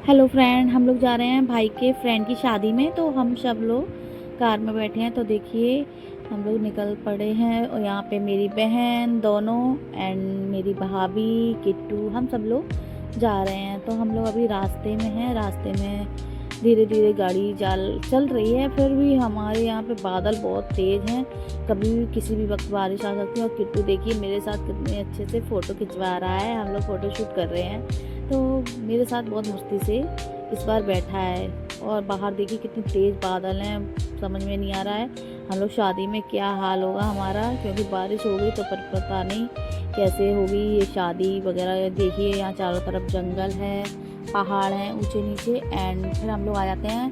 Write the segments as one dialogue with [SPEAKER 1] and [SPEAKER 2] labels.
[SPEAKER 1] Hello friend, हम लोग जा रहे हैं भाई के फ्रेंड की शादी में। तो हम सब लोग कार में बैठे हैं। तो देखिए हम लोग निकल पड़े हैं और यहाँ पे मेरी बहन दोनों एंड मेरी भाभी किट्टू हम सब लोग जा रहे हैं। तो हम लोग अभी रास्ते में हैं। रास्ते में धीरे धीरे गाड़ी चल रही है। फिर भी हमारे यहाँ पे बादल बहुत तेज़ हैं, कभी भी किसी भी वक्त बारिश आ सकती है। और किट्टू देखिए मेरे साथ कितने अच्छे से फ़ोटो खिंचवा रहा है। हम लोग फ़ोटो शूट कर रहे हैं। तो मेरे साथ बहुत मस्ती से इस बार बैठा है। और बाहर देखिए कितने तेज़ बादल हैं, समझ में नहीं आ रहा है हम लोग शादी में क्या हाल होगा हमारा, क्योंकि बारिश हो गई तो पर पता नहीं कैसे होगी ये शादी वगैरह। देखिए यहाँ चारों तरफ जंगल है, पहाड़ हैं ऊंचे नीचे। एंड फिर हम लोग आ जाते हैं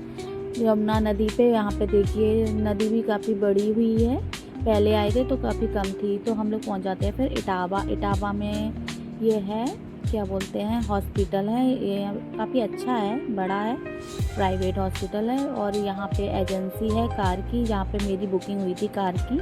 [SPEAKER 1] यमुना नदी पे। यहाँ पे देखिए नदी भी काफ़ी बड़ी हुई है, पहले आए थे तो काफ़ी कम थी। तो हम लोग पहुँच जाते हैं फिर इटावा में। ये है क्या बोलते हैं, हॉस्पिटल है। ये काफ़ी अच्छा है, बड़ा है, प्राइवेट हॉस्पिटल है। और यहाँ पे एजेंसी है कार की, जहाँ पे मेरी बुकिंग हुई थी कार की।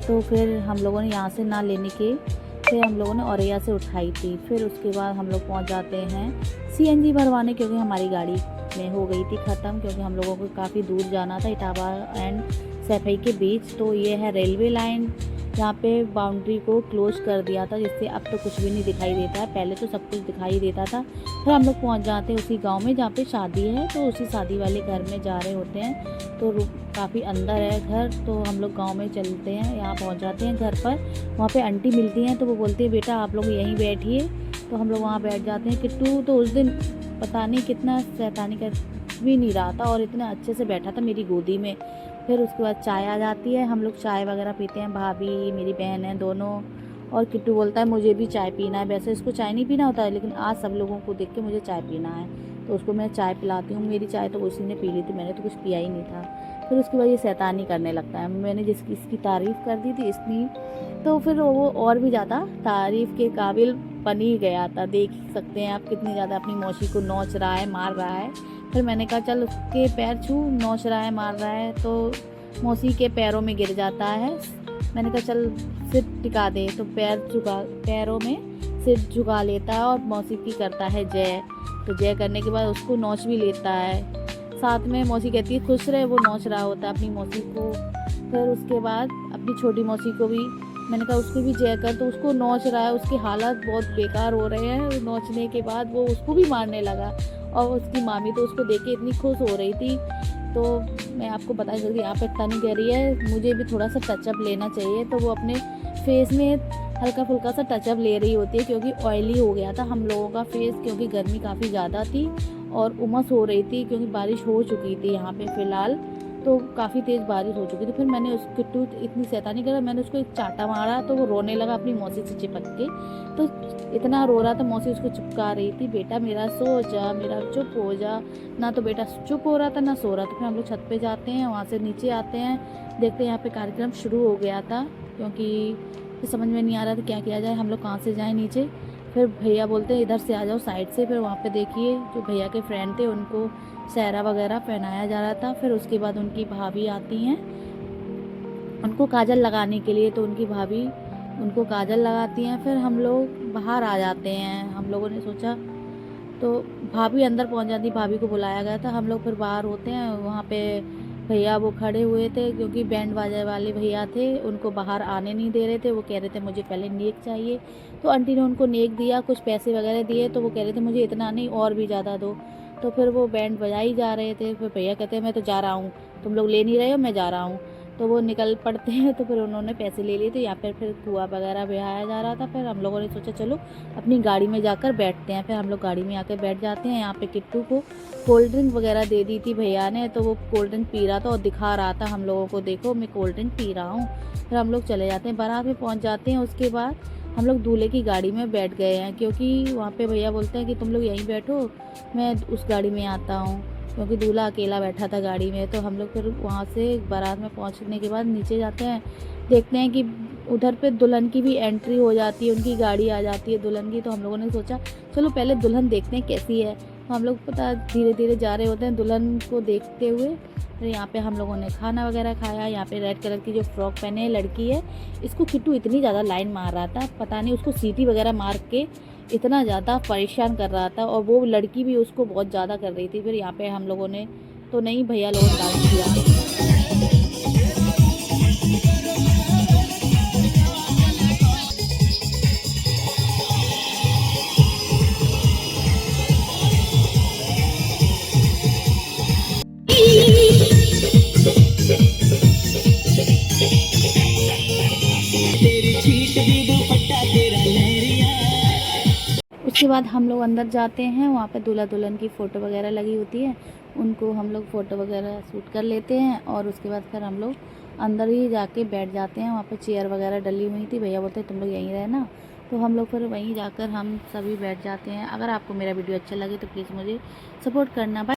[SPEAKER 1] तो फिर हम लोगों ने यहाँ से ना लेने के फिर हम लोगों ने औरैया से उठाई थी। फिर उसके बाद हम लोग पहुँच जाते हैं सीएनजी भरवाने, क्योंकि हमारी गाड़ी में हो गई थी ख़त्म, क्योंकि हम लोगों को काफ़ी दूर जाना था इटावा एंड सैफई के बीच। तो ये है रेलवे लाइन, यहाँ पे बाउंड्री को क्लोज कर दिया था, जिससे अब तो कुछ भी नहीं दिखाई देता है। पहले तो सब कुछ दिखाई देता था। फिर हम लोग पहुँच जाते हैं उसी गांव में जहाँ पे शादी है। तो उसी शादी वाले घर में जा रहे होते हैं। तो काफ़ी अंदर है घर। तो हम लोग गांव में चलते हैं, यहाँ पहुँच जाते हैं घर पर। वहाँ पे आंटी मिलती हैं तो वो बोलती है बेटा आप लोग यहीं बैठिए। तो हम लोग वहाँ बैठ जाते हैं। किट्टू तो उस दिन पता नहीं कितना शैतानी कर भी नहीं रहा था और इतना अच्छे से बैठा था मेरी गोदी में। फिर उसके बाद चाय आ जाती है, हम लोग चाय वगैरह पीते हैं, भाभी मेरी बहन है दोनों। और किट्टू बोलता है मुझे भी चाय पीना है। वैसे इसको चाय नहीं पीना होता है, लेकिन आज सब लोगों को देख के मुझे चाय पीना है, तो उसको मैं चाय पिलाती हूँ। मेरी चाय तो उसी ने पी ली थी, मैंने तो कुछ पिया ही नहीं था। फिर उसके बाद ये शैतानी करने लगता है। मैंने इसकी तारीफ़ कर दी थी इतनी, तो फिर वो और भी ज़्यादा तारीफ़ के काबिल बन ही गया था। देख सकते हैं आप कितनी ज़्यादा अपनी मौसी को नोच रहा है, मार रहा है। फिर मैंने कहा चल उसके पैर छू, नोच रहा है मार रहा है, तो मौसी के पैरों में गिर जाता है। मैंने कहा चल सिर टिका दे, तो पैरों में सिर झुका लेता है और मौसी की करता है जय। तो जय करने के बाद उसको नोच भी लेता है। साथ में मौसी कहती है खुश रहे, वो नोच रहा होता है अपनी मौसी को। फिर उसके बाद अपनी छोटी मौसी को भी मैंने कहा उसको भी जय कर, तो उसको नोच रहा है। उसकी हालत बहुत बेकार हो रहे हैं। नोचने के बाद वो उसको भी मारने लगा। और उसकी मामी तो उसको देख के इतनी खुश हो रही थी। तो मैं आपको बता दूँ कि यहाँ पे तनी कह रही है मुझे भी थोड़ा सा टचअप लेना चाहिए। तो वो अपने फेस में हल्का फुल्का सा टचअप ले रही होती है, क्योंकि ऑयली हो गया था हम लोगों का फेस, क्योंकि गर्मी काफ़ी ज़्यादा थी और उमस हो रही थी, क्योंकि बारिश हो चुकी थी यहाँ पे फ़िलहाल। तो काफ़ी तेज़ बारिश हो चुकी थी। फिर मैंने उस किट्टू इतनी शैतानी करा, मैंने उसको एक चाटा मारा तो वो रोने लगा अपनी मौसी से चिपक के। तो इतना रो रहा था, मौसी उसको चिपका रही थी, बेटा मेरा सो जा, मेरा चुप हो जा। ना तो बेटा चुप हो रहा था ना सो रहा था। फिर हम लोग छत पे जाते हैं, वहाँ से नीचे आते हैं, देखते हैं यहाँ पे कार्यक्रम शुरू हो गया था, क्योंकि फिर समझ में नहीं आ रहा था क्या किया जाए, हम लोग कहाँ से जाएँ नीचे। फिर भैया बोलते हैं इधर से आ जाओ साइड से। फिर वहाँ पे देखिए जो भैया के फ्रेंड थे उनको सहरा वगैरह पहनाया जा रहा था। फिर उसके बाद उनकी भाभी आती हैं उनको काजल लगाने के लिए, तो उनकी भाभी उनको काजल लगाती हैं। फिर हम लोग बाहर आ जाते हैं। हम लोगों ने सोचा, तो भाभी अंदर पहुंच जाती, भाभी को बुलाया गया था। हम लोग फिर बाहर होते हैं, वहाँ पे भैया वो खड़े हुए थे, क्योंकि बैंड बाजा वाले भैया थे, उनको बाहर आने नहीं दे रहे थे। वो कह रहे थे मुझे पहले नेक चाहिए। तो आंटी ने उनको नेक दिया, कुछ पैसे वगैरह दिए। तो वो कह रहे थे मुझे इतना नहीं और भी ज़्यादा दो। तो फिर वो बैंड बजाई जा रहे थे। फिर भैया कहते हैं मैं तो जा रहा हूँ, तुम लोग ले नहीं रहे हो, मैं जा रहा हूँ। तो वो निकल पड़ते हैं। तो फिर उन्होंने पैसे ले लिए थे। यहाँ पर फिर कुआ वगैरह बहाया जा रहा था। फिर हम लोगों ने सोचा चलो अपनी गाड़ी में जाकर बैठते हैं। फिर हम लोग गाड़ी में आकर बैठ जाते हैं। यहाँ पे किट्टू को कोल्ड ड्रिंक वगैरह दे दी थी भैया ने, तो वो कोल्ड ड्रिंक पी रहा था और दिखा रहा था हम लोगों को, देखो मैं कोल्ड ड्रिंक पी रहा हूँ। फिर हम लोग चले जाते हैं, बारात में पहुँच जाते हैं। उसके बाद हम लोग दूल्हे की गाड़ी में बैठ गए हैं, क्योंकि वहाँ पे भैया बोलते हैं कि तुम लोग यहीं बैठो, मैं उस गाड़ी में आता हूँ, क्योंकि दूल्हा अकेला बैठा था गाड़ी में। तो हम लोग फिर वहाँ से बारात में पहुँचने के बाद नीचे जाते हैं, देखते हैं कि उधर पे दुल्हन की भी एंट्री हो जाती है, उनकी गाड़ी आ जाती है दुल्हन की। तो हम लोगों ने सोचा चलो पहले दुल्हन देखते हैं कैसी है। तो हम लोग पता धीरे धीरे जा रहे होते हैं दुल्हन को देखते हुए। फिर यहाँ पे हम लोगों ने खाना वगैरह खाया। यहाँ पे रेड कलर की जो फ्रॉक पहने लड़की है, इसको किट्टू इतनी ज़्यादा लाइन मार रहा था, पता नहीं उसको सीटी वगैरह मार के इतना ज़्यादा परेशान कर रहा था, और वो लड़की भी उसको बहुत ज़्यादा कर रही थी। फिर यहाँ पे हम लोगों ने तो नहीं, भैया लोगों ने डांस किया। उसके बाद हम लोग अंदर जाते हैं, वहाँ पे दूल्हा दुल्हन की फ़ोटो वगैरह लगी होती है, उनको हम लोग फ़ोटो वगैरह शूट कर लेते हैं। और उसके बाद फिर हम लोग अंदर ही जाके बैठ जाते हैं। वहाँ पे चेयर वगैरह डली हुई थी, भैया बोलते तुम लोग यहीं रहना, तो हम लोग फिर वहीं जाकर हम सभी बैठ जाते हैं। अगर आपको मेरा वीडियो अच्छा लगे तो प्लीज़ मुझे सपोर्ट करना।